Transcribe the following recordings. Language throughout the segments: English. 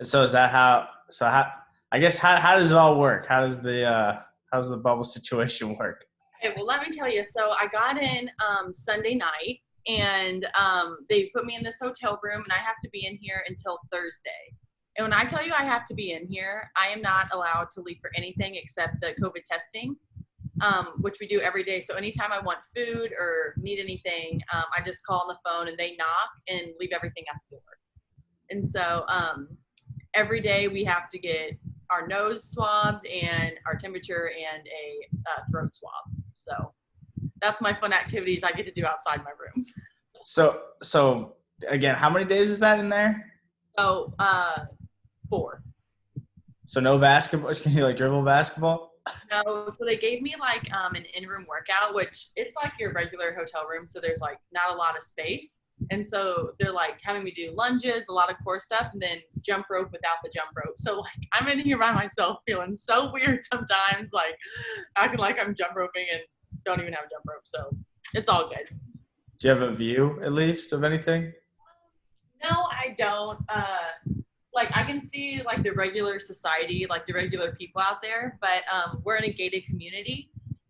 So is that how? So I guess how does it all work? How's the bubble situation work? Okay, well, let me tell you. So I got in Sunday night, and they put me in this hotel room, and I have to be in here until Thursday. And when I tell you I have to be in here, I am not allowed to leave for anything except the COVID testing, which we do every day. So anytime I want food or need anything, I just call on the phone and they knock and leave everything at the door. And so every day we have to get our nose swabbed and our temperature and a throat swab. So that's my fun activities I get to do outside my room. So again, how many days is that in there? So 4. So no basketball? Can you like dribble basketball? No, so they gave me like an in-room workout, which it's like your regular hotel room. So there's like not a lot of space. And so they're like having me do lunges, a lot of core stuff, and then jump rope without the jump rope. So like I'm in here by myself feeling so weird sometimes, like acting like I'm jump roping and don't even have a jump rope. So it's all good. Do you have a view at least of anything? No, I don't. Like I can see like the regular society, like the regular people out there, but we're in a gated community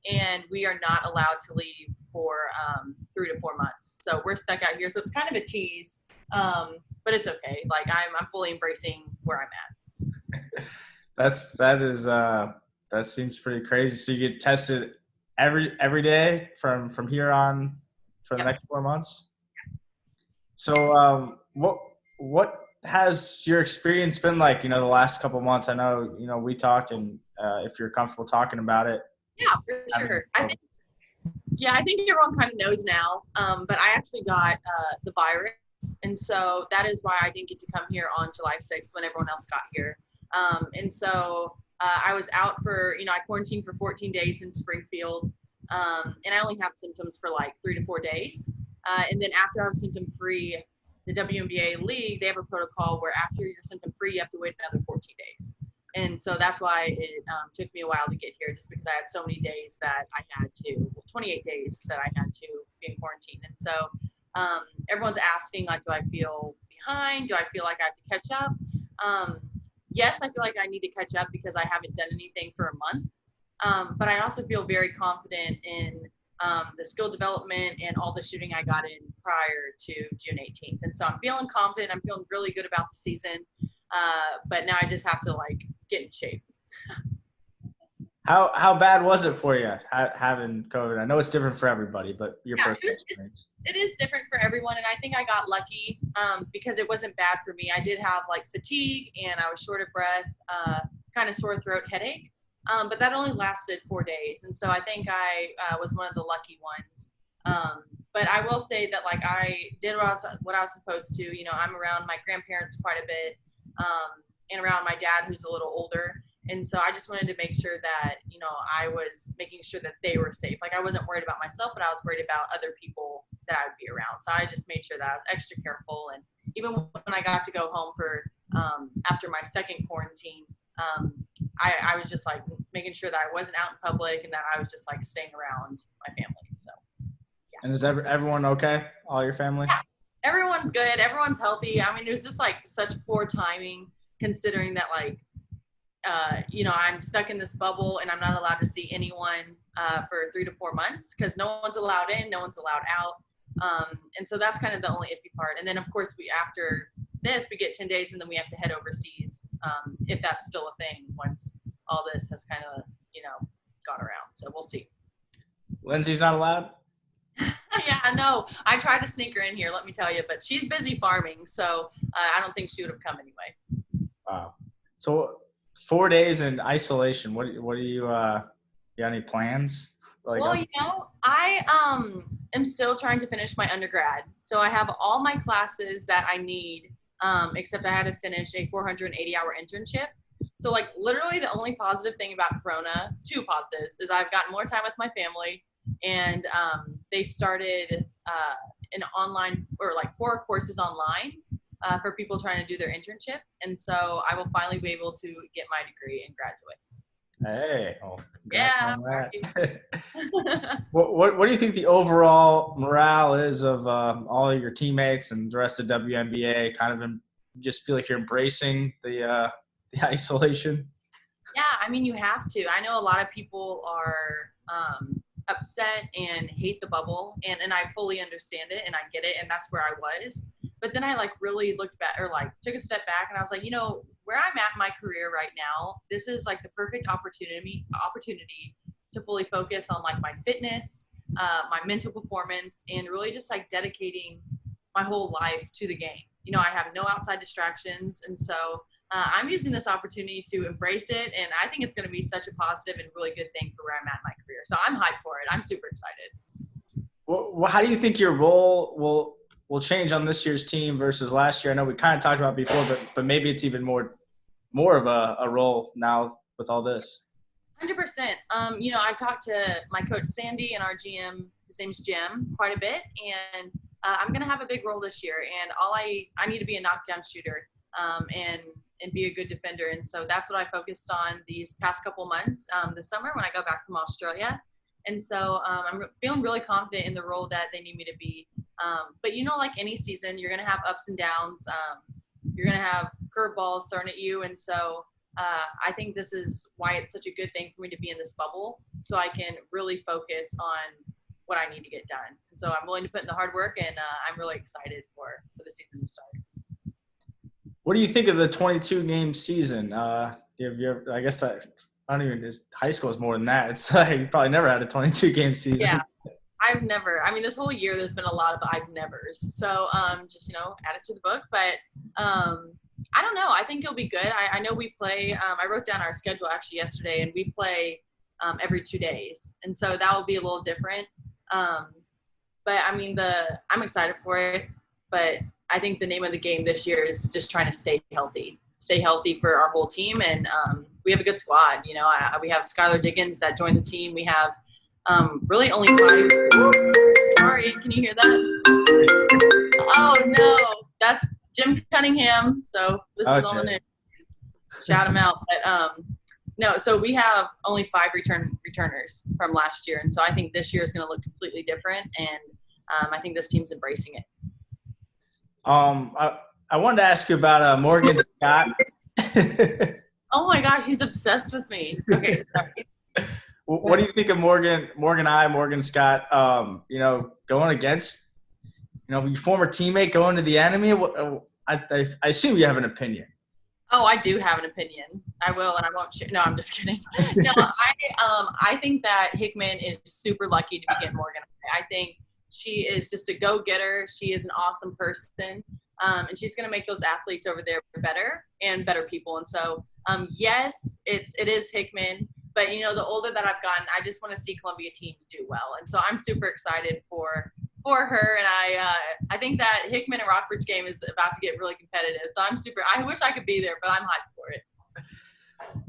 and we are not allowed to leave for 3 to 4 months. So we're stuck out here. So it's kind of a tease, but it's okay. Like I'm fully embracing where I'm That seems pretty crazy. So you get tested every day from here on for the next 4 months. So what has your experience been like? The last couple of months. I know we talked, and if you're comfortable talking about it. Yeah, for sure. I think everyone kind of knows now. But I actually got the virus, and so that is why I didn't get to come here on July 6th when everyone else got here. And so I was out for I quarantined for 14 days in Springfield, and I only had symptoms for like 3 to 4 days. And then after I was symptom free, the WNBA league, they have a protocol where after you're symptom free, you have to wait another 14 days. And so that's why it took me a while to get here, just because I had so many days that I had to, 28 days that I had to be in quarantine. And so everyone's asking, like, do I feel behind? Do I feel like I have to catch up? Yes, I feel like I need to catch up because I haven't done anything for a month. But I also feel very confident in the skill development and all the shooting I got in prior to June 18th. And so I'm feeling confident. I'm feeling really good about the season. But now I just have to like get in shape. How bad was it for you having COVID? I know it's different for everybody, but your personal experience. It is different for everyone. And I think I got lucky because it wasn't bad for me. I did have like fatigue and I was short of breath, kind of sore throat, headache. But that only lasted 4 days. And so I think I was one of the lucky ones. But I will say that like I did what I was supposed to. I'm around my grandparents quite a bit and around my dad who's a little older. And so I just wanted to make sure that, I was making sure that they were safe. Like I wasn't worried about myself, but I was worried about other people that I would be around. So I just made sure that I was extra careful. And even when I got to go home for after my second quarantine, I was just like making sure that I wasn't out in public and that I was just like staying around my family. So, yeah. And is everyone okay? All your family? Yeah, everyone's good. Everyone's healthy. I mean, it was just like such poor timing considering that like, I'm stuck in this bubble and I'm not allowed to see anyone for 3 to 4 months because no one's allowed in, no one's allowed out. And so that's kind of the only iffy part. And then of course after this, we get 10 days and then we have to head overseas if that's still a thing once all this has kind of, gone around. So we'll see. Lindsay's not allowed? Yeah, no. I tried to sneak her in here, let me tell you, but she's busy farming. So I don't think she would have come anyway. Wow. So 4 days in isolation. What do you got any plans? Well, I am still trying to finish my undergrad. So I have all my classes that I need, except I had to finish a 480-hour internship. So like literally the only positive thing about Corona, 2 positives, is I've gotten more time with my family and they started an online or like 4 courses online for people trying to do their internship. And so I will finally be able to get my degree and graduate. Hey, yeah. What do you think the overall morale is of all of your teammates and the rest of WNBA kind of you just feel like you're embracing the isolation? Yeah, I mean, you have to. I know a lot of people are upset and hate the bubble, and I fully understand it and I get it, and that's where I was. But then I like really looked back, or like took a step back, and I was like, where I'm at in my career right now, this is like the perfect opportunity to fully focus on like my fitness, my mental performance, and really just like dedicating my whole life to the game. I have no outside distractions, and so I'm using this opportunity to embrace it, and I think it's going to be such a positive and really good thing for where I'm at in my career. So I'm hyped for it. I'm super excited. Well, how do you think your role will change on this year's team versus last year? I know we kind of talked about it before, but maybe it's even more of a role now with all this. 100%. I talked to my coach Sandy and our GM, his name's Jim, quite a bit, and I'm going to have a big role this year, and I need to be a knockdown shooter and be a good defender. And so that's what I focused on these past couple months this summer when I go back from Australia. And so I'm feeling really confident in the role that they need me to be. But like any season, you're going to have ups and downs. You're going to have curveballs thrown at you. And so I think this is why it's such a good thing for me to be in this bubble, so I can really focus on what I need to get done. And so I'm willing to put in the hard work, and I'm really excited for the season to start. What do you think of the 22-game season? I guess that I don't even. High school is more than that. It's like you probably never had a 22-game season. Yeah, I've never. I mean, this whole year there's been a lot of I've nevers. So just add it to the book. But I don't know. I think it'll be good. I know we play. I wrote down our schedule actually yesterday, and we play every 2 days, and so that will be a little different. But I mean, I'm excited for it. But I think the name of the game this year is just trying to stay healthy for our whole team. And we have a good squad. We have Skylar Diggins that joined the team. We have really only 5. Sorry, can you hear that? Oh, no. That's Jim Cunningham. So this is on the news. Shout him out. But no, so we have only 5 returners from last year. And so I think this year is going to look completely different. And I think this team's embracing it. I wanted to ask you about Morgan Scott. Oh my gosh, he's obsessed with me. Okay, sorry. What do you think of Morgan Scott? Going against, your former teammate going to the enemy. I assume you have an opinion. Oh, I do have an opinion. I will, and I won't share. No, I'm just kidding. No, I think that Hickman is super lucky to be getting Morgan. I think she is just a go-getter. She is an awesome person. And she's going to make those athletes over there better and better people. And so, yes, it is Hickman. But, the older that I've gotten, I just want to see Columbia teams do well. And so I'm super excited for her. And I think that Hickman and Rockford's game is about to get really competitive. So I wish I could be there, but I'm hyped for it.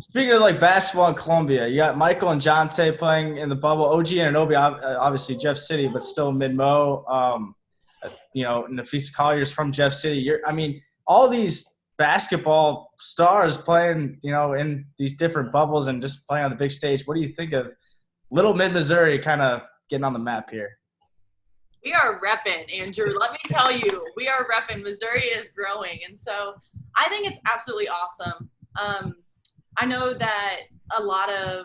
Speaking of basketball in Columbia, you got Michael and Jonte playing in the bubble. OG and Anobi, obviously Jeff City, but still Mid-Mo. Nafisa Collier's from Jeff City. All these basketball stars playing, in these different bubbles and just playing on the big stage. What do you think of little Mid-Missouri kind of getting on the map here? We are repping, Andrew. Let me tell you, we are repping. Missouri is growing. And so I think it's absolutely awesome. I know that a lot of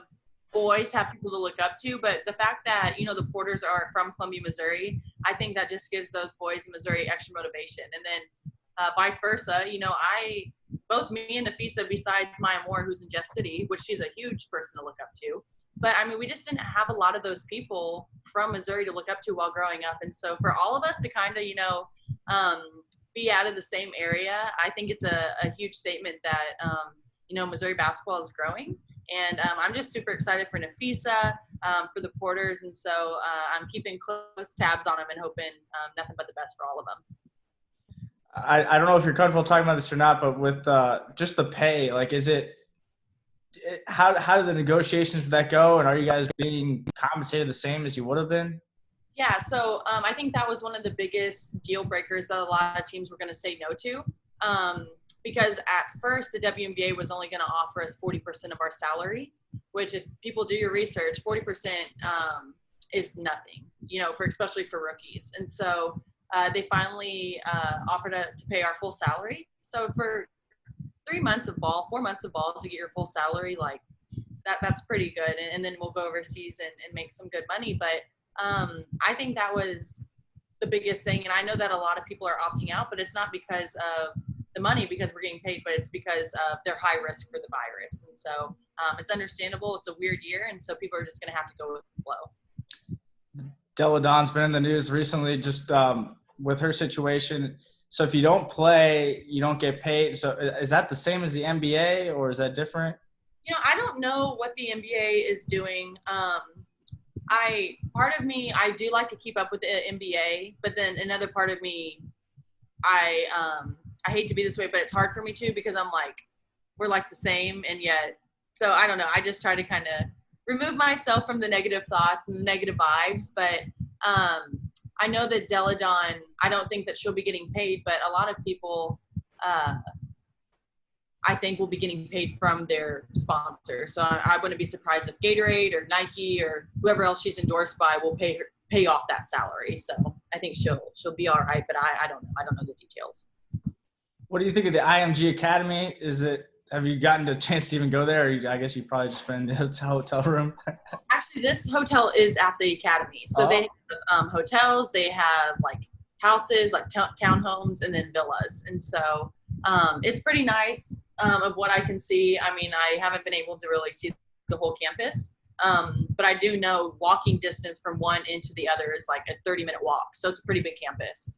boys have people to look up to, but the fact that, the Porters are from Columbia, Missouri, I think that just gives those boys in Missouri extra motivation. And then vice versa, both me and Nafisa, besides Maya Moore, who's in Jeff City, which she's a huge person to look up to. But, we just didn't have a lot of those people from Missouri to look up to while growing up. And so for all of us to kind of, be out of the same area, I think it's a huge statement that, Missouri basketball is growing. And I'm just super excited for Nafisa, for the Porters. And so I'm keeping close tabs on them and hoping nothing but the best for all of them. I don't know if you're comfortable talking about this or not, but with just the pay, how do the negotiations with that go? And are you guys being compensated the same as you would have been? Yeah, so I think that was one of the biggest deal breakers that a lot of teams were going to say no to. Because at first the WNBA was only going to offer us 40% of our salary, which if people do your research, 40% is nothing, especially for rookies. And so they finally offered to pay our full salary. So for 3 months of ball, 4 months of ball to get your full salary, like that's pretty good. And then we'll go overseas and make some good money. But I think that was the biggest thing. And I know that a lot of people are opting out, but it's not because of the money, because we're getting paid, but it's because of their high risk for the virus. And so it's understandable. It's a weird year. And so people are just going to have to go with the flow. Della Don's been in the news recently just with her situation. So if you don't play, you don't get paid. So is that the same as the NBA, or is that different? I don't know what the NBA is doing. Part of me, I do like to keep up with the NBA, but then another part of me, I hate to be this way, but it's hard for me too, because I'm like, we're like the same, and yet, so I don't know. I just try to kind of remove myself from the negative thoughts and the negative vibes. But I know that Della Don, I don't think that she'll be getting paid, but a lot of people, I think, will be getting paid from their sponsor. So I wouldn't be surprised if Gatorade or Nike or whoever else she's endorsed by will pay off that salary. So I think she'll be all right, but I don't know. I don't know the details. What do you think of the IMG Academy? Have you gotten a chance to even go there? Or I guess you probably just been in the hotel room. Actually, this hotel is at the academy. So they have hotels, they have like houses, like townhomes, and then villas. And so it's pretty nice of what I can see. I mean, I haven't been able to really see the whole campus. But I do know walking distance from one end to the other is like a 30-minute walk. So it's a pretty big campus.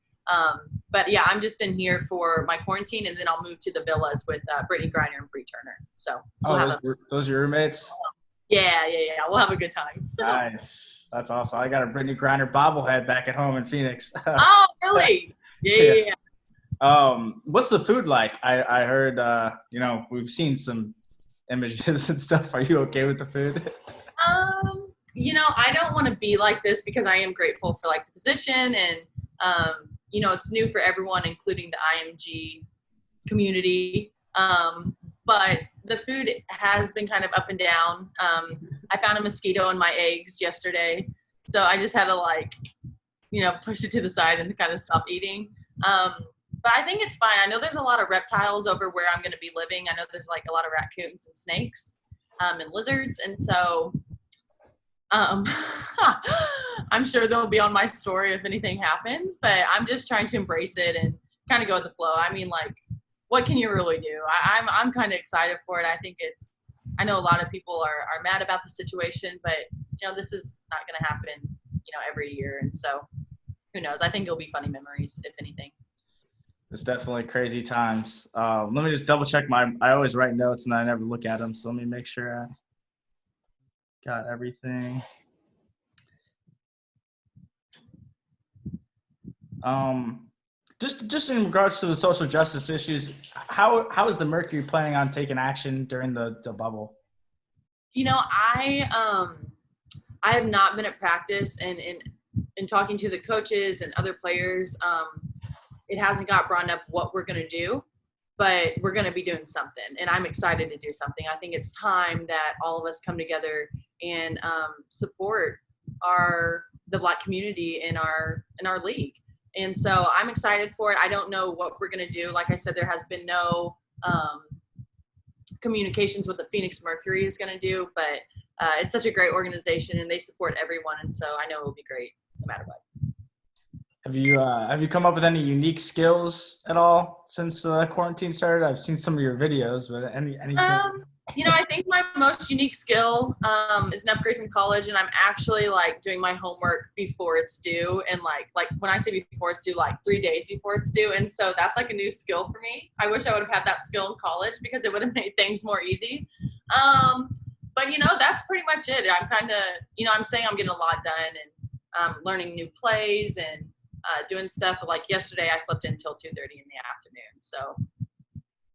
But yeah, I'm just in here for my quarantine, and then I'll move to the villas with Brittany Griner and Bree Turner. So those are your roommates? Yeah. We'll have a good time. Nice. That's awesome. I got a Brittany Griner bobblehead back at home in Phoenix. Oh, really? Yeah. What's the food like? I heard, we've seen some images and stuff. Are you okay with the food? I don't want to be like this, because I am grateful for like the position, and it's new for everyone, including the IMG community. But the food has been kind of up and down. I found a mosquito in my eggs yesterday, so I just had to push it to the side and kind of stop eating. But I think it's fine. I know there's a lot of reptiles over where I'm going to be living. I know there's like a lot of raccoons and snakes and lizards. And so I'm sure they'll be on my story if anything happens, but I'm just trying to embrace it and kind of go with the flow. I mean, like, what can you really do? I'm kind of excited for it. I know a lot of people are mad about the situation, but this is not going to happen, every year. And so who knows? I think it'll be funny memories, if anything. It's definitely crazy times. Let me just double check I always write notes and I never look at them. So let me make sure I got everything. Just in regards to the social justice issues, how is the Mercury planning on taking action during the bubble? I have not been at practice, and in talking to the coaches and other players, it hasn't got brought up what we're going to do, but we're going to be doing something, and I'm excited to do something. I think it's time that all of us come together and support the Black community in our league. And so I'm excited for it. I don't know what we're going to do. Like I said, there has been no communications with the Phoenix Mercury is going to do, but it's such a great organization and they support everyone. And so I know it will be great no matter what. Have you come up with any unique skills at all since quarantine started? I've seen some of your videos, but anything? I think my most unique skill is an upgrade from college, and I'm actually doing my homework before it's due, and like when I say before it's due, 3 days before it's due, and so that's a new skill for me. I wish I would have had that skill in college because it would have made things more easy. But that's pretty much it. I'm kind of I'm saying I'm getting a lot done and learning new plays and doing stuff. But yesterday, I slept until 2:30 in the afternoon, so